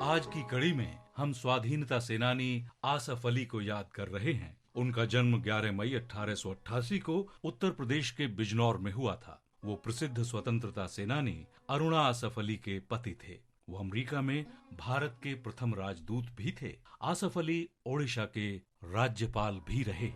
आज की कड़ी में हम स्वाधीनता सेनानी आसफ अली को याद कर रहे हैं। उनका जन्म 11 मई 1888 को उत्तर प्रदेश के बिजनौर में हुआ था। वो प्रसिद्ध स्वतंत्रता सेनानी अरुणा आसफ अली के पति थे। वो अमेरिका में भारत के प्रथम राजदूत भी थे। आसफ अली ओडिशा के राज्यपाल भी रहे।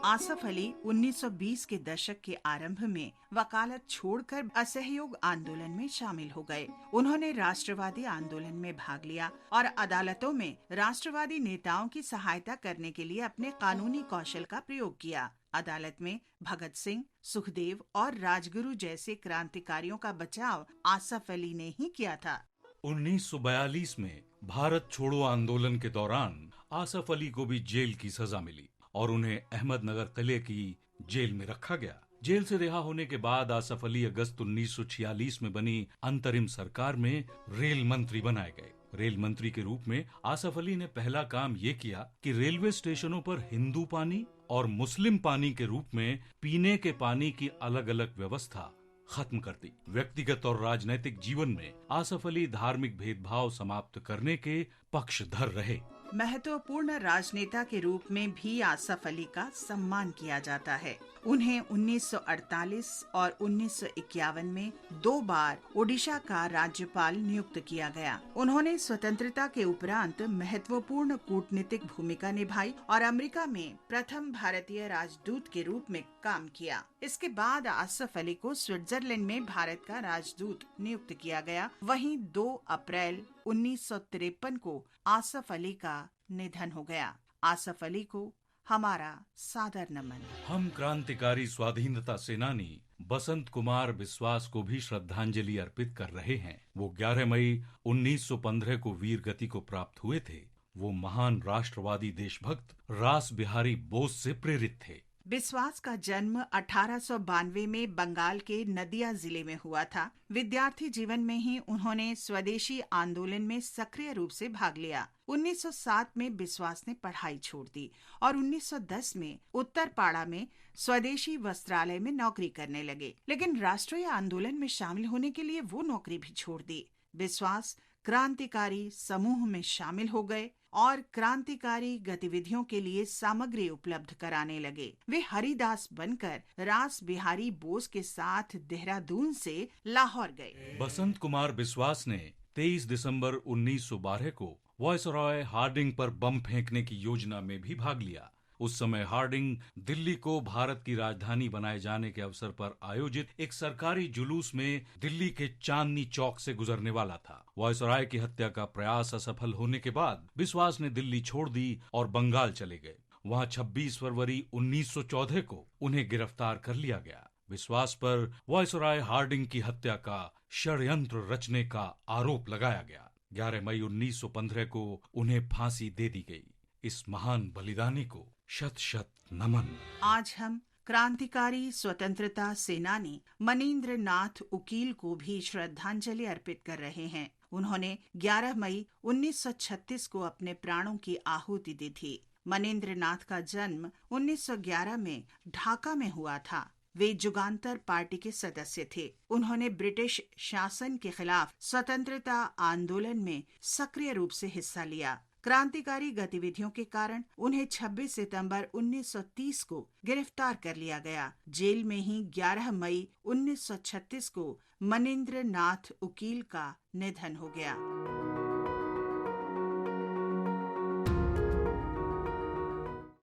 आसफ अली 1920 के दशक के आरंभ में वकालत छोड़कर असहयोग आंदोलन में शामिल हो गए। उन्होंने राष्ट्रवादी आंदोलन में भाग लिया और अदालतों में राष्ट्रवादी नेताओं की सहायता करने के लिए अपने कानूनी कौशल का प्रयोग किया। अदालत में भगत सिंह, सुखदेव और राजगुरु जैसे क्रांतिकारियों का बचाव आसफ अली ने ही किया था। 1942 में भारत छोड़ो आंदोलन के दौरान आसफ अली को भी जेल की सजा मिली और उन्हें अहमदनगर किले की जेल में रखा गया। जेल से रिहा होने के बाद आसफ अली अगस्त 1946 में बनी अंतरिम सरकार में रेल मंत्री बनाए गए। रेल मंत्री के रूप में आसफ अली ने पहला काम ये किया कि रेलवे स्टेशनों पर हिंदू पानी और मुस्लिम पानी के रूप में पीने के पानी की अलग अलग व्यवस्था खत्म कर दी। व्यक्तिगत और राजनैतिक जीवन में आसफ अली धार्मिक भेदभाव समाप्त करने के पक्षधर रहे। महत्वपूर्ण राजनेता के रूप में भी आसफ अली का सम्मान किया जाता है। उन्हें 1948 और 1951 में 2 बार ओडिशा का राज्यपाल नियुक्त किया गया। उन्होंने स्वतंत्रता के उपरांत महत्वपूर्ण कूटनीतिक भूमिका निभाई और अमेरिका में प्रथम भारतीय राजदूत के रूप में काम किया। इसके बाद आसफ अली को स्विट्जरलैंड में भारत का राजदूत नियुक्त किया गया। वहीं 2 अप्रैल 1953 को आसफ अली का निधन हो गया। आसफ अली को हमारा सादर नमन। हम क्रांतिकारी स्वाधीनता सेनानी बसंत कुमार बिस्वास को भी श्रद्धांजलि अर्पित कर रहे हैं। वो 11 मई 1915 को वीर गति को प्राप्त हुए थे। वो महान राष्ट्रवादी देशभक्त रास बिहारी बोस से प्रेरित थे। बिस्वास का जन्म 1892 में बंगाल के नदिया जिले में हुआ था। विद्यार्थी जीवन में ही उन्होंने स्वदेशी आंदोलन में सक्रिय रूप से भाग लिया। 1907 में बिस्वास ने पढ़ाई छोड़ दी और 1910 में उत्तरपाड़ा में स्वदेशी वस्त्रालय में नौकरी करने लगे, लेकिन राष्ट्रीय आंदोलन में शामिल होने के लिए वो नौकरी भी छोड़ दी। बिस्वास क्रांतिकारी समूह में शामिल हो गए और क्रांतिकारी गतिविधियों के लिए सामग्री उपलब्ध कराने लगे। वे हरिदास बनकर रास बिहारी बोस के साथ देहरादून से लाहौर गए। बसंत कुमार बिस्वास ने 23 दिसंबर 1912 को वायसरॉय हार्डिंग पर बम फेंकने की योजना में भी भाग लिया। उस समय हार्डिंग दिल्ली को भारत की राजधानी बनाए जाने के अवसर पर आयोजित एक सरकारी जुलूस में दिल्ली के चांदनी चौक से गुजरने वाला था। वायसराय की हत्या का प्रयास असफल होने के बाद बिस्वास ने दिल्ली छोड़ दी और बंगाल चले गए। वहां 26 फरवरी 1914 को उन्हें गिरफ्तार कर लिया गया। बिस्वास पर वायसराय हार्डिंग की हत्या का षड्यंत्र रचने का आरोप लगाया गया। 11 मई 1915 को उन्हें फांसी दे दी गई। इस महान बलिदानी को शत शत नमन। आज हम क्रांतिकारी स्वतंत्रता सेनानी मनीन्द्र नाथ उकील को भी श्रद्धांजलि अर्पित कर रहे हैं। उन्होंने 11 मई 1936 को अपने प्राणों की आहुति दी थी। मनीन्द्र नाथ का जन्म 1911 में ढाका में हुआ था। वे जुगांतर पार्टी के सदस्य थे। उन्होंने ब्रिटिश शासन के खिलाफ स्वतंत्रता आंदोलन में सक्रिय रूप से हिस्सा लिया। क्रांतिकारी गतिविधियों के कारण उन्हें 26 सितंबर 1930 को गिरफ्तार कर लिया गया। जेल में ही 11 मई 1936 को मनीन्द्र नाथ उकील का निधन हो गया।